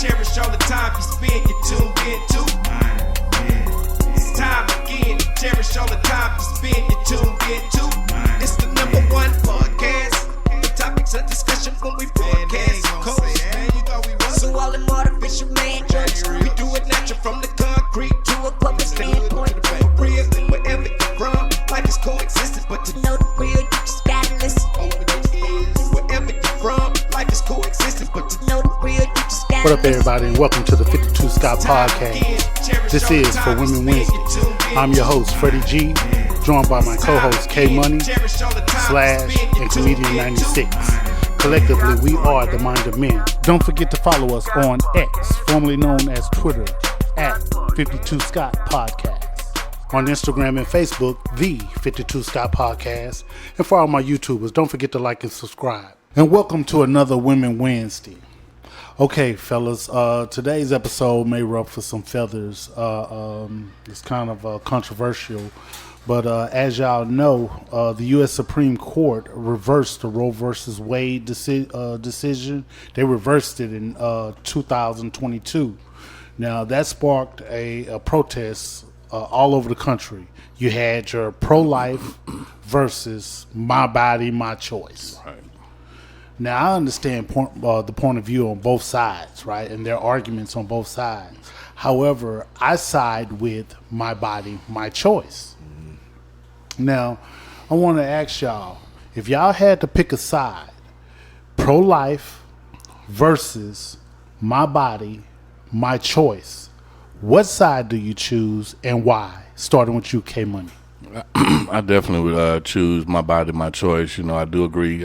cherish all the time you spend, you tuned in to. It's time again to cherish all the time you spend, you tuned in to. It's the number one podcast. The topics of discussion when we broadcast. So all them artificial man jokes, we do it natural from the concrete to a public standpoint. Real, wherever you're from, life is coexisting, but to know the real, you just gotta listen. Wherever you're from, life is coexisting, but to know the real, you just gotta listen. What up, everybody, and welcome to the 52 Scott Podcast. This is For Women Wednesday. I'm your host, Freddie G, joined by my co-host, K Money, Slash, and Comedian 96. Collectively, we are the Mind of Men. Don't forget to follow us on X, formerly known as Twitter, at 52 Scott Podcast. On Instagram and Facebook, the 52 Scott Podcast. And for all my YouTubers, don't forget to like and subscribe. And welcome to another Women Wednesday. Okay, fellas, today's episode may ruffle some feathers. It's kind of controversial. But as y'all know, the U.S. Supreme Court reversed the Roe versus Wade decision. They reversed it in 2022. Now, that sparked a protest all over the country. You had your pro-life versus my body, my choice. Right. Now, I understand the point of view on both sides, right? And their arguments on both sides. However, I side with my body, my choice. Now, I want to ask y'all, if y'all had to pick a side, pro-life versus my body, my choice, what side do you choose and why? Starting with you, K Money. I definitely would choose my body, my choice. You know, I do agree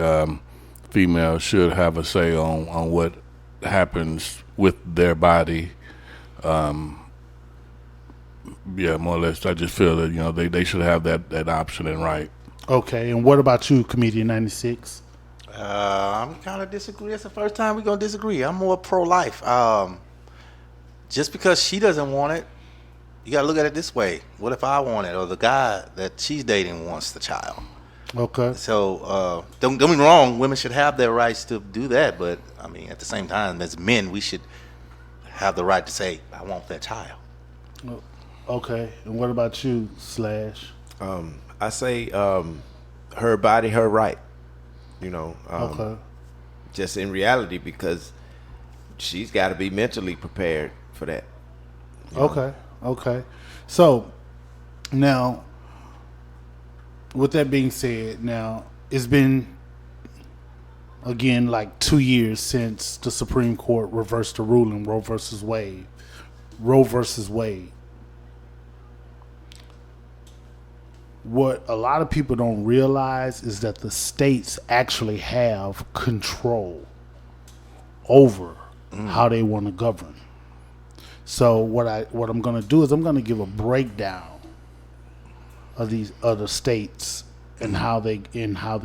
females should have a say on what happens with their body. Yeah, more or less. I just feel that, you know, they should have that option and right. Okay, and what about you, Comedian 96? I'm kind of disagree. That's the first time we're going to disagree. I'm more pro-life. Just because she doesn't want it, you got to look at it this way. What if I want it, or the guy that she's dating wants the child? Okay. So don't get me wrong. Women should have their rights to do that. But, I mean, at the same time, as men, we should have the right to say, I want that child. Okay, and what about you, Slash? I say her body, her right. You know, Okay. Just in reality, because she's got to be mentally prepared for that. Okay. So, now, with that being said, now, it's been, again, like 2 years since the Supreme Court reversed the ruling, Roe versus Wade. What a lot of people don't realize is that the states actually have control over how they want to govern. So what I'm going to do is I'm going to give a breakdown of these other states and how they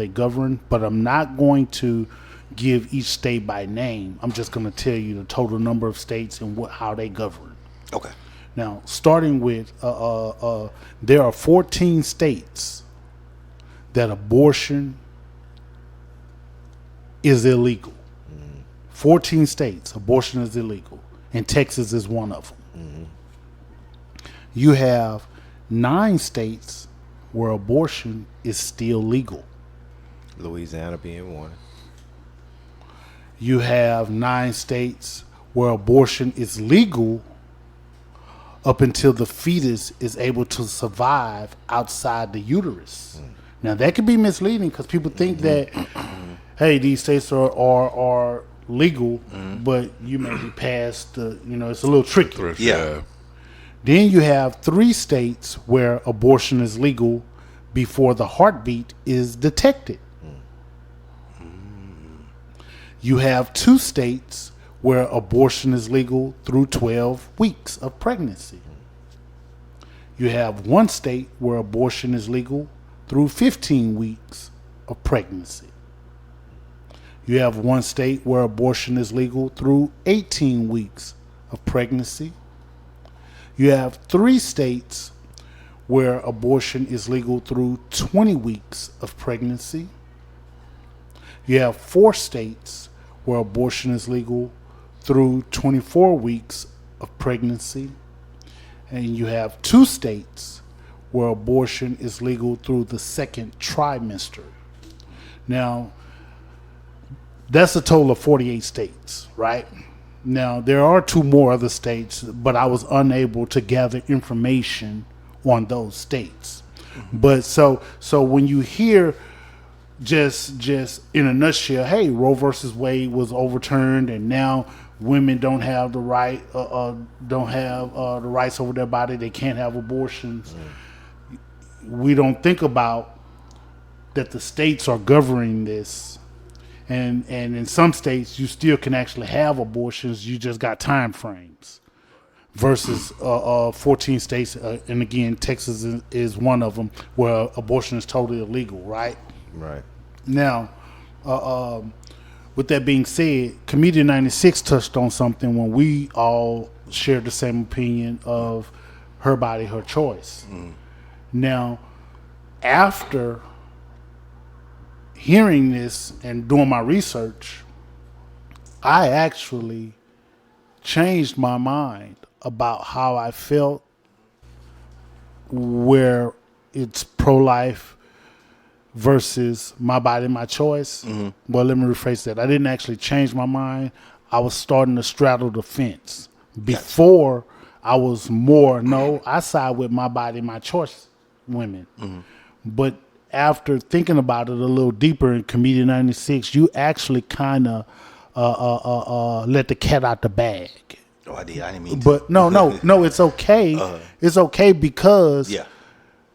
govern, but I'm not going to give each state by name. I'm just going to tell you the total number of states and how they govern. Okay. Now, starting with, there are 14 states that abortion is illegal. 14 states, abortion is illegal, and Texas is one of them. You have 9 states where abortion is still legal. Louisiana being one. You have 9 states where abortion is legal up until the fetus is able to survive outside the uterus. Now, that could be misleading because people think that, hey, these states are legal, but you may be past the, it's a little tricky. Yeah. Then you have 3 states where abortion is legal before the heartbeat is detected. You have 2 states where abortion is legal through 12 weeks of pregnancy. You have 1 state where abortion is legal through 15 weeks of pregnancy. You have 1 state where abortion is legal through 18 weeks of pregnancy. You have 3 states where abortion is legal through 20 weeks of pregnancy. You have 4 states where abortion is legal through 24 weeks of pregnancy, and you have 2 states where abortion is legal through the 2nd trimester. Now, that's a total of 48 states, right? Now, there are 2 more other states, but I was unable to gather information on those states. But so when you hear just in a nutshell, hey, Roe versus Wade was overturned, and now women don't have the right, the rights over their body. They can't have abortions. We don't think about that the states are governing this, and in some states you still can actually have abortions. You just got time frames. Versus 14 states, and again, Texas is one of them, where abortion is totally illegal, right? Right. Now, with that being said, Comedian 96 touched on something when we all shared the same opinion of her body, her choice. Now, after hearing this and doing my research, I actually changed my mind about how I felt, where it's pro-life versus my body, my choice. Well, let me rephrase that. I didn't actually change my mind. I was starting to straddle the fence. Before, I was more, no, I side with my body, my choice women. But after thinking about it a little deeper in Comedian 96, you actually kind of let the cat out the bag. Oh, I didn't mean to. But no, it's okay. It's okay because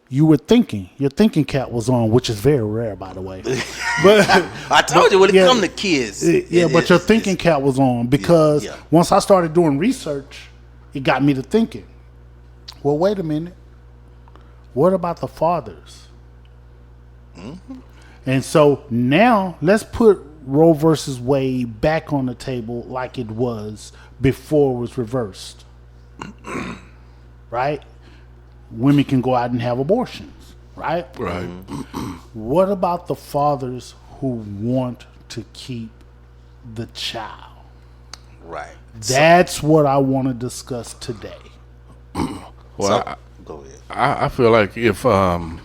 you were thinking. Your thinking cap was on, which is very rare, by the way. But I told you when it come to kids. But your thinking cap was on because once I started doing research, it got me to thinking, well, wait a minute. What about the fathers? And so now let's put Roe versus Wade back on the table like it was before it was reversed. Right? Women can go out and have abortions, right? Right. What about the fathers who want to keep the child? Right. That's what I want to discuss today. Well, Go ahead. I feel like if I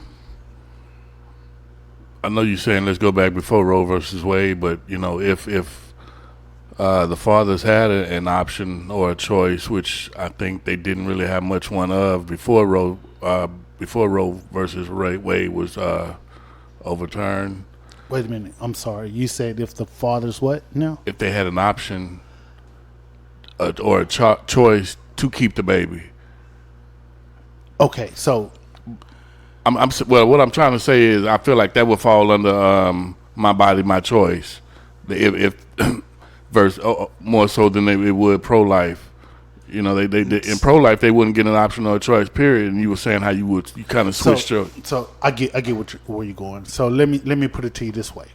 know you're saying let's go back before Roe versus Wade, but you know if the fathers had an option or a choice, which I think they didn't really have much one of before Roe versus Wade was overturned. Wait a minute. I'm sorry. You said if the fathers what now? If they had an option or a choice to keep the baby. Okay, so well, what I'm trying to say is I feel like that would fall under my body, my choice. If verse more so than it would pro-life. You know, they in pro-life they wouldn't get an option or a choice. Period. And you were saying how you kind of switched your. So I get where you're going. So let me put it to you this way.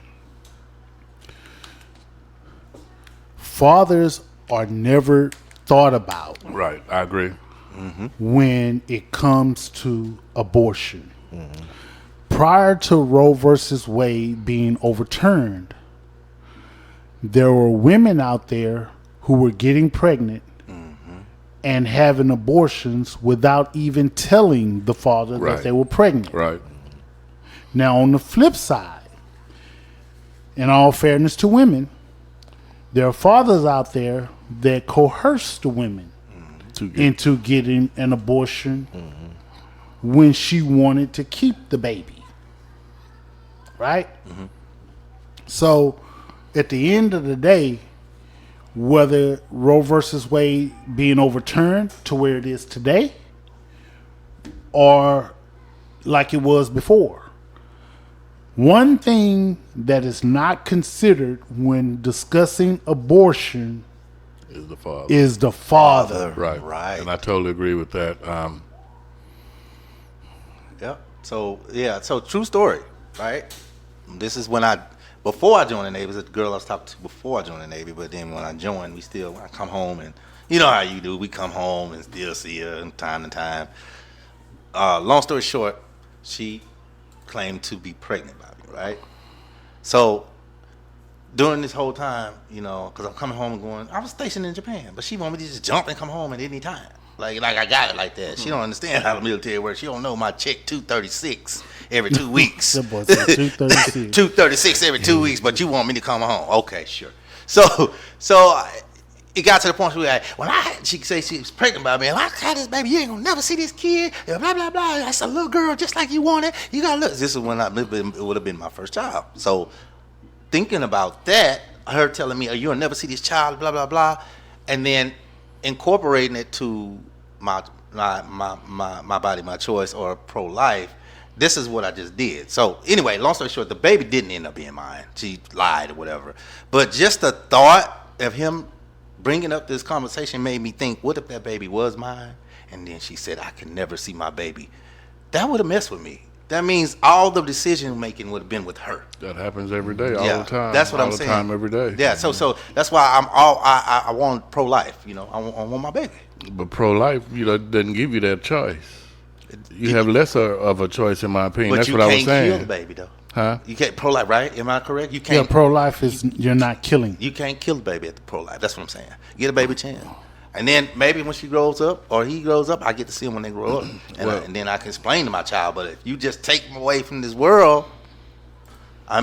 Fathers are never thought about. Right, I agree. When it comes to abortion. Prior to Roe versus Wade being overturned, there were women out there who were getting pregnant and having abortions without even telling the father that they were pregnant. Right. Now, on the flip side, in all fairness to women, there are fathers out there that coerce the women into getting an abortion when she wanted to keep the baby. Right? So, at the end of the day, whether Roe versus Wade being overturned to where it is today or like it was before, one thing that is not considered when discussing abortion is the father. Right. And I totally agree with that. Yep. So true story, right? This is when before I joined the Navy, it was a girl I was talking to before I joined the Navy, but then when I joined, when I come home, and you know how you do, we come home and still see her from time to time. Long story short, she claimed to be pregnant by me, right? So during this whole time, because I'm coming home and going, I was stationed in Japan, but she wanted me to just jump and come home at any time. Like I got it like that. She don't understand how the military works. She don't know my check 236 every 2 weeks. That boy said 236. 236 every 2 weeks, but you want me to come home. Okay, sure. So it got to the point where she could say she was pregnant by me. I had this baby. You ain't gonna never see this kid. Blah blah blah. That's a little girl just like you wanted. You gotta look. This is when it would have been my first child. So thinking about that, her telling me, "You'll never see this child." Blah blah blah, and then incorporating it to my body, my choice, or pro-life. This is what I just did. So anyway, long story short, the baby didn't end up being mine. She lied or whatever. But just the thought of him bringing up this conversation made me think, what if that baby was mine? And then she said, I can never see my baby. That would have messed with me. That means all the decision making would have been with her. That happens every day, all the time. That's what I'm saying. All the time, every day. Yeah. So that's why I want pro-life. I want my baby. But pro-life, doesn't give you that choice. You have lesser of a choice, in my opinion. But that's you what I was can't saying. kill the baby though. Huh? You can't pro-life, right? Am I correct? You can't. Yeah, pro-life is you're not killing. You can't kill the baby at the pro-life. That's what I'm saying. Get a baby chance. And then maybe when she grows up or he grows up, I get to see them when they grow up. And then I can explain to my child. But if you just take them away from this world, I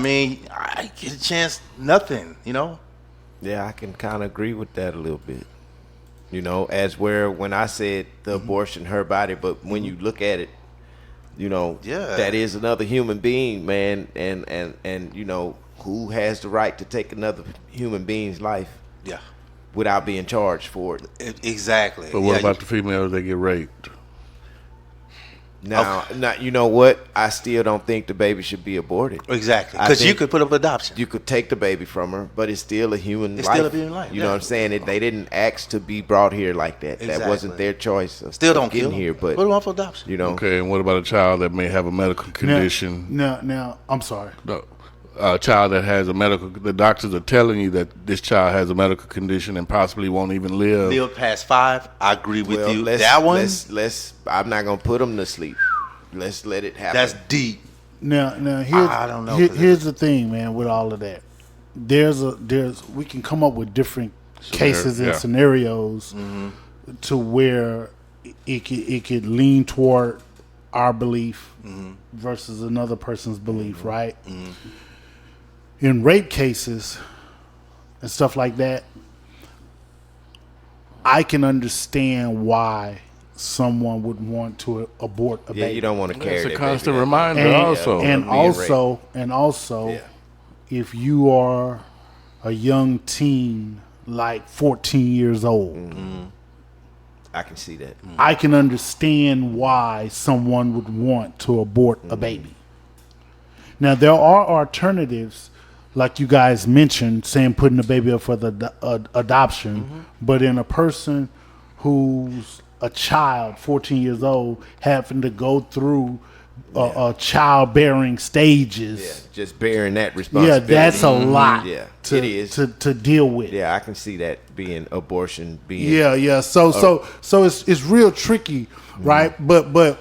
get a chance, nothing, Yeah, I can kind of agree with that a little bit. As when I said the abortion, her body, but when you look at it, that is another human being, man. And who has the right to take another human being's life? Yeah. Without being charged for it. Exactly. But what about the females that get raped? Now, you know what? I still don't think the baby should be aborted. Exactly. Because you could put up adoption. You could take the baby from her, but it's still a human life. It's still a human life. You know what I'm saying? They didn't ask to be brought here like that. Exactly. That wasn't their choice. Still don't get kill here, but put them up for adoption. Okay, and what about a child that may have a medical condition? Now, I'm sorry. A child that has the doctors are telling you that this child has a medical condition and possibly won't even live past 5. I agree with you. That one, I'm not gonna put them to sleep. Let's let it happen. That's deep. Now, I don't know. Here's the thing, man. With all of that, we can come up with different cases and scenarios to where it could lean toward our belief versus another person's belief, right? In rape cases and stuff like that, I can understand why someone would want to abort a baby. Yeah, you don't want to carry It's a that constant baby. reminder And also. also, if you are a young teen, like 14 years old, I can see that. I can understand why someone would want to abort a baby. Now, there are alternatives, like you guys mentioned, saying putting the baby up for the adoption, but in a person who's a child, 14 years old, having to go through childbearing stages. Yeah, just bearing that responsibility. Yeah, that's a lot. Yeah, it is to deal with. Yeah, I can see that being abortion. So it's real tricky, right? But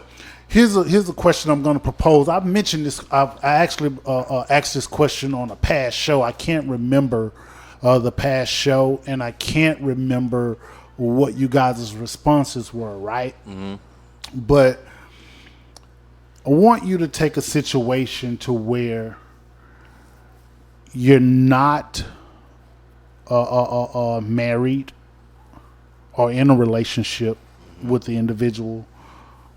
here's a question I'm going to propose. I've mentioned this. I actually asked this question on a past show. I can't remember the past show, and I can't remember what you guys' responses were, right? But I want you to take a situation to where you're not married or in a relationship with the individual,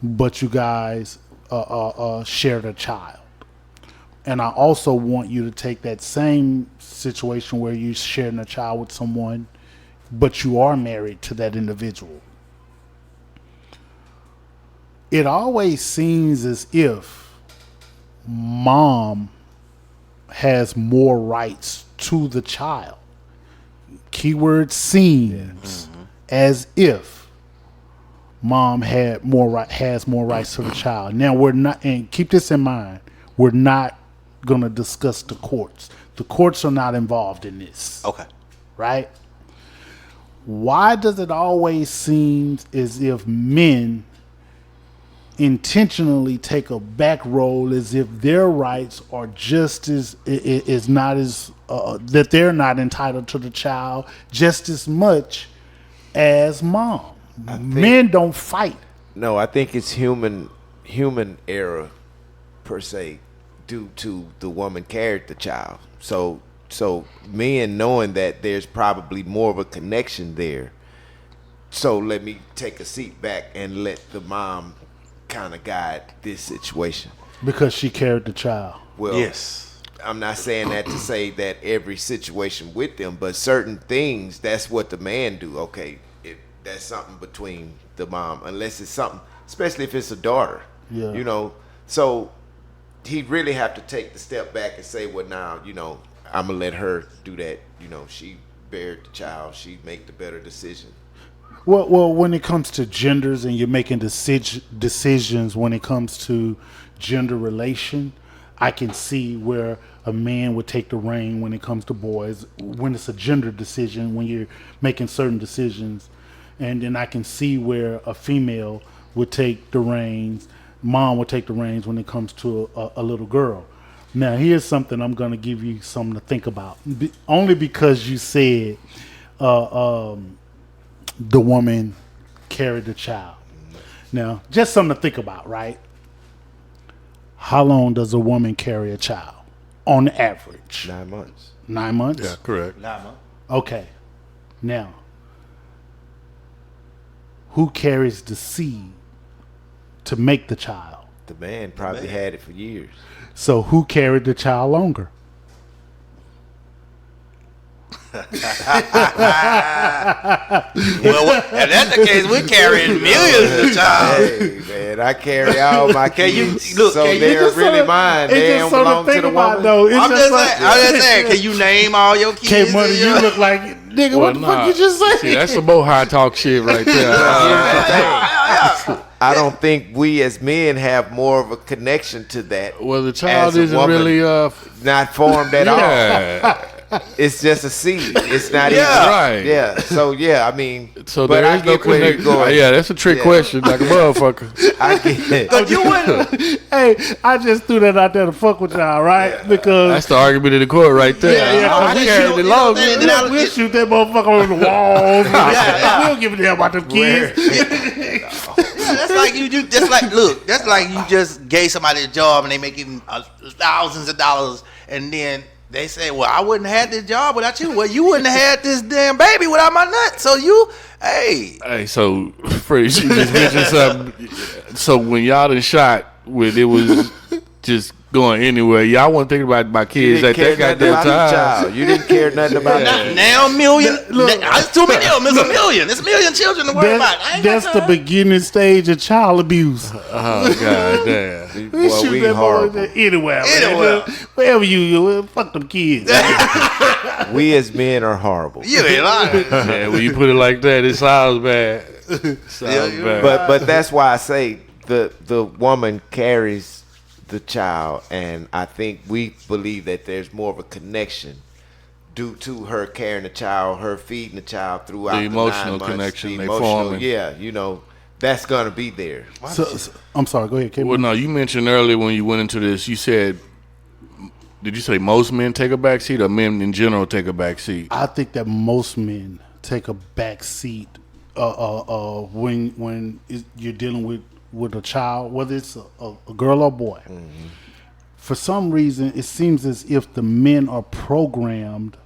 but you guys shared a child. And I also want you to take that same situation where you're sharing a child with someone, but you are married to that individual. It always seems as if mom has more rights to the child. Keyword seems as if mom has more rights to the child. Now we're not, and keep this in mind, we're not going to discuss the courts. The courts are not involved in this. Okay. Right? Why does it always seem as if men intentionally take a back role as if their rights are just as is not as that they're not entitled to the child just as much as mom. Men don't fight. No, I think it's human error per se due to the woman carried the child. So men knowing that there's probably more of a connection there. So let me take a seat back and let the mom kind of guide this situation. Because she carried the child. Well, Yes. I'm not saying that to say that every situation with them, but certain things, that's what the man do. Okay, if that's something between the mom, unless it's something, especially if it's a daughter. Yeah. You know, so he really have to take the step back and say, well, now, you know, I'm gonna let her do that. You know, she buried the child. She make the better decision. Well, when it comes to genders and you're making decisions when it comes to gender relation, I can see where a man would take the reign when it comes to boys. When it's a gender decision, when you're making certain decisions, and then I can see where a female would take the reins. Mom would take the reins when it comes to a little girl. Now, here's something I'm going to give you something to think about. Only because you said the woman carried the child. Now, just something to think about, right? How long does a woman carry a child on average? 9 months. 9 months? Yeah, correct. Okay. Now, who carries the seed to make the child? The man probably had it for years. So who carried the child longer? Well, if that's the case, we're carrying millions of child. Hey, man, I carry all my kids. look, so can you they're just really sort of- mine. it's They just don't sort of belong to think the about, woman. though. It's I'm just like, just saying, can you name all your kids? K Money, you look like nigga. What the fuck you just say? See, that's some more high talk shit right there. I don't think we as men have more of a connection to that. Well, the child as a isn't woman. really Not formed at all. yeah. It's just a seed. It's not Yeah. even Right. Yeah. So yeah, I mean. So but there I is no get where you're connection. going. Yeah, that's a trick Yeah. question, like a motherfucker. I get it. But you wouldn't. Hey, I just threw that out there to fuck with y'all, right? Because That's the argument in the court right there. Yeah, I we carried shoot- it long. then I- we'll shoot that motherfucker on the walls. We don't give a damn about them kids. That's like you do. That's like look. That's like you just gave somebody a job and they making thousands of dollars, and then they say, "Well, I wouldn't have had this job without you." Well, you wouldn't have had this damn baby without my nut. So you, hey, Hey, so Freddie, you just mentioned something. So when y'all done shot with it was just going anywhere, y'all wasn't thinking about my You kids didn't at care that nothing goddamn about the time. child. You didn't care nothing about that. now million. It's too many of them. It's a million. It's a million children to worry about. I ain't got That's the time. beginning stage of child abuse. Oh god damn. We Boy, shoot we that boy horrible. anywhere, man. Anywhere. Wherever you fuck them kids. We as men are horrible. You ain't lying. Man, when you put it like that, it sounds bad. Sounds Yeah, bad. But that's why I say the woman carries the child, and I think we believe that there's more of a connection due to her carrying the child, her feeding the child throughout The the emotional 9 months, connection the they emotional, forming. yeah, you know, that's gonna be there. So, I'm sorry. Go ahead, Kim. Well, no, you mentioned earlier when you went into this, you said, did you say most men take a back seat or men in general take a back seat? I think that most men take a back seat when you're dealing with a child, whether it's a girl or boy. Mm-hmm. For some reason, it seems as if the men are programmed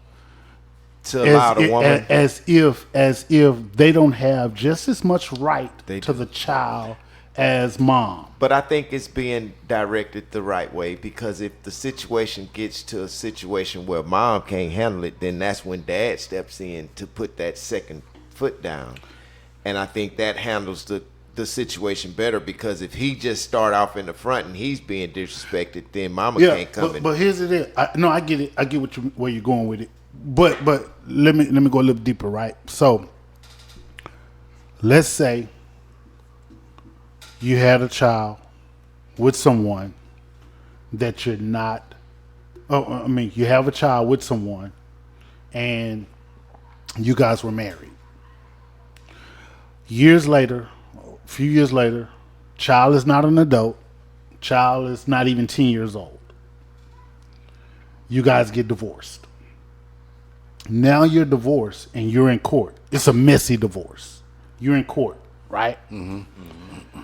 To allow the woman, as if they don't have just as much right They to do. the child as mom. but I think it's being directed the right way, because if the situation gets to a situation where mom can't handle it, then that's when dad steps in to put that second foot down. And I think that handles the situation better, because if he just start off in the front and he's being disrespected, then mama can't come in. but here's the deal. I get it. I get where you're going with it. But let me go a little deeper, right? So let's say you had a child with someone that you're not. You have a child with someone, and you guys were married. A few years later, Child is not an adult. Child is not even 10 years old. You guys get divorced. Now you're divorced and you're in court. It's a messy divorce. You're in court, right? Mm-hmm.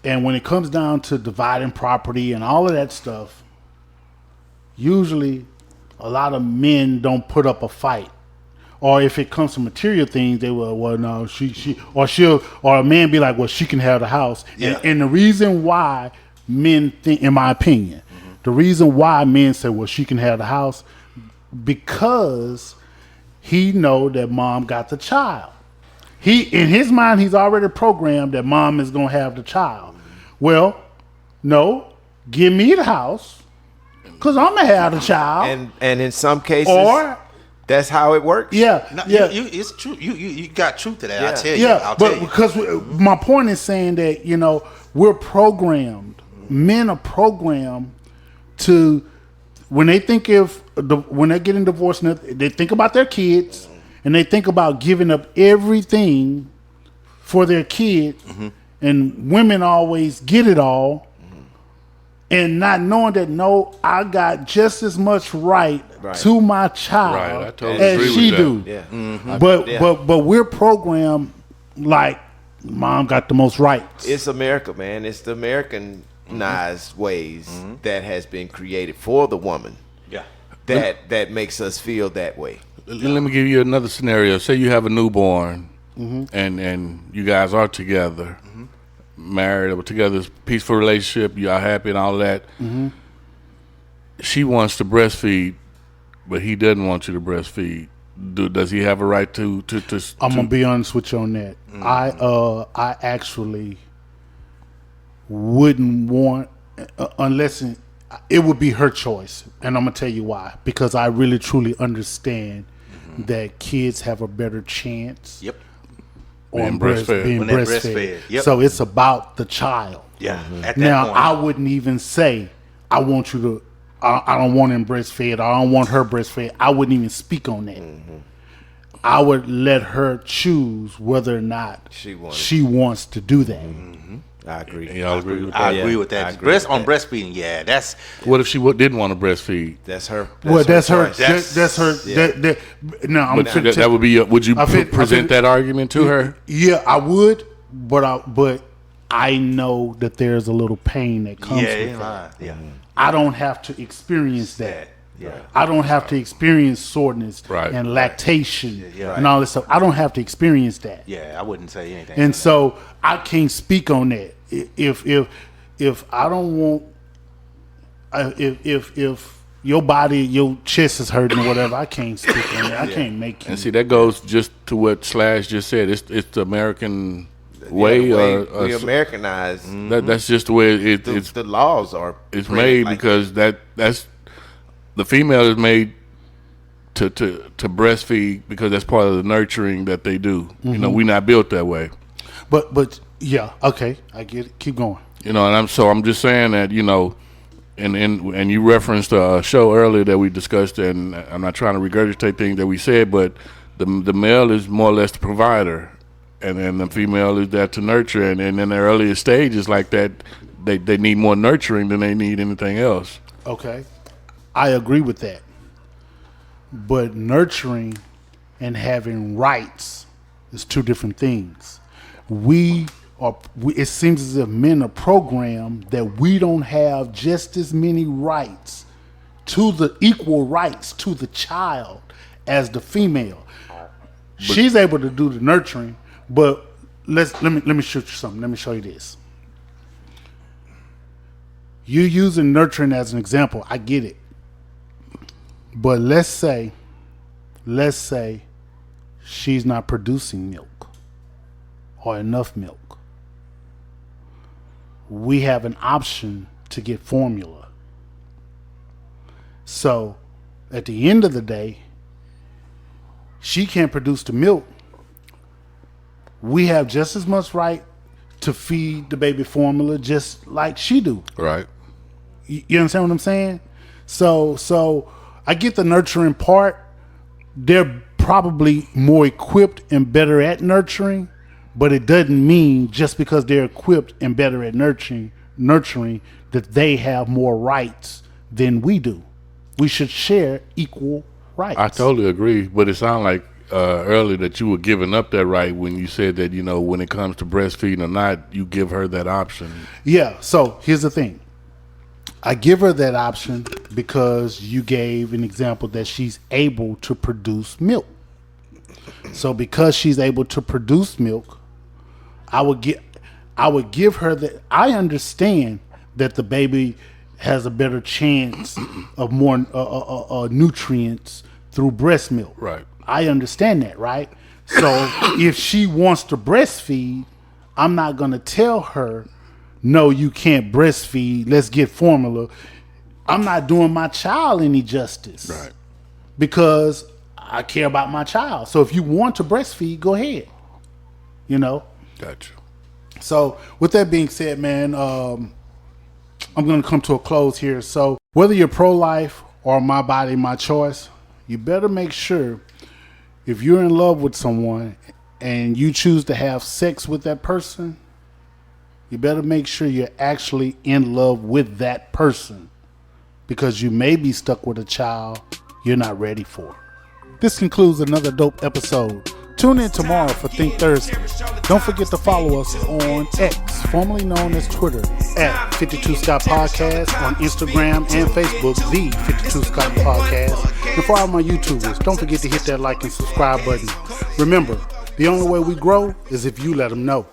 And when it comes down to dividing property and all of that stuff, usually a lot of men don't put up a fight. Or if it comes to material things, they will, well, no, or a man be like, well, she can have the house. Yeah. And the reason why men think, in my opinion, the reason why men say, well, she can have the house, because he know that mom got the child. In his mind, he's already programmed that mom is going to have the child. Well, no, give me the house because I'm going to have the child. And in some cases, or that's how it works. Yeah, No, yeah. it's true. You got truth to that. Yeah. I tell you. Yeah, I'll but tell you. because my point is saying that, we're programmed. Men are programmed to, when they think when they're getting divorced, they think about their kids and they think about giving up everything for their kid. Mm-hmm. And women always get it all, and not knowing that, no, I got just as much right. To my child Right, I totally as agree she with do. that. Yeah. Mm-hmm. But we're programmed like mom got the most rights. It's America, man. It's the Americanized ways that has been created for the woman. Yeah. That makes us feel that way. Let me give you another scenario. Say you have a newborn, and you guys are together, married or together, it's a peaceful relationship. Y'all happy and all that. Mm-hmm. She wants to breastfeed, but he doesn't want you to breastfeed. Does he have a right to? I'm gonna be honest with you on that. I actually wouldn't want unless it would be her choice, and I'm gonna tell you why. Because I really truly understand that kids have a better chance. Yep. On Being breastfed. being When they're breastfed. breastfed. Yep. So it's about the child. Yeah. At that Now point. I wouldn't even say I want you to. I don't want him breastfed. I don't want her breastfed. I wouldn't even speak on that. I would let her choose whether or not she wants to do that. I agree. Y'all agree with that? I agree with that. I agree with that. Breastfeeding, yeah, that's What if she didn't want to breastfeed? That's her. That's her. choice. That's her. Yeah. No, I'm But that would be. Would you present that argument to her? Yeah, I would, but I know that there's a little pain that comes with that. Yeah. I don't have to experience that. Yeah. I don't have to experience soreness Right. and lactation Yeah. and all this stuff. I don't have to experience that. Yeah, I wouldn't say anything. And so I can't speak on that. If I don't want, if your body, your chest is hurting or whatever, I can't speak on that. I can't make you. And see, that goes just to what Slash just said. It's the American way. We Americanized. That's just the way it's The laws are. it's created made like because that's the female is made to breastfeed because that's part of the nurturing that they do. You know, we're not built that way. But yeah, okay, I get it. Keep going. You know, and I'm just saying that, and you referenced a show earlier that we discussed, and I'm not trying to regurgitate things that we said, but the male is more or less the provider, and then the female is there to nurture, and in the earlier stages like that, they need more nurturing than they need anything else. Okay, I agree with that. But nurturing and having rights is two different things. It seems as if men are programmed that we don't have just as many rights equal rights to the child as the female. She's able to do the nurturing, but let me show you something. Let me show you this. You using nurturing as an example, I get it. But let's say she's not producing milk or enough milk. We have an option to get formula. So at the end of the day, she can't produce the milk. We have just as much right to feed the baby formula just like she do. Right. You understand what I'm saying? So I get the nurturing part. They're probably more equipped and better at nurturing, but it doesn't mean just because they're equipped and better at nurturing that they have more rights than we do. We should share equal rights. I totally agree, but it sounded like earlier that you were giving up that right when you said that, when it comes to breastfeeding or not, you give her that option. Yeah, so here's the thing. I give her that option because you gave an example that she's able to produce milk. So because she's able to produce milk, I would give her that. I understand that the baby has a better chance of more nutrients through breast milk. Right. I understand that, right? So if she wants to breastfeed, I'm not going to tell her, no, you can't breastfeed. Let's get formula. I'm not doing my child any justice. Right. Because I care about my child. So if you want to breastfeed, go ahead. Gotcha. So with that being said, man, I'm going to come to a close here. So whether you're pro-life or my body, my choice, you better make sure if you're in love with someone and you choose to have sex with that person, you better make sure you're actually in love with that person, because you may be stuck with a child you're not ready for. This concludes another dope episode. Tune in tomorrow for Think Thursday. Don't forget to follow us on X, formerly known as Twitter, at 52 Scott Podcast, on Instagram and Facebook, the 52 Scott Podcast. And for all my YouTubers, don't forget to hit that like and subscribe button. Remember, the only way we grow is if you let them know.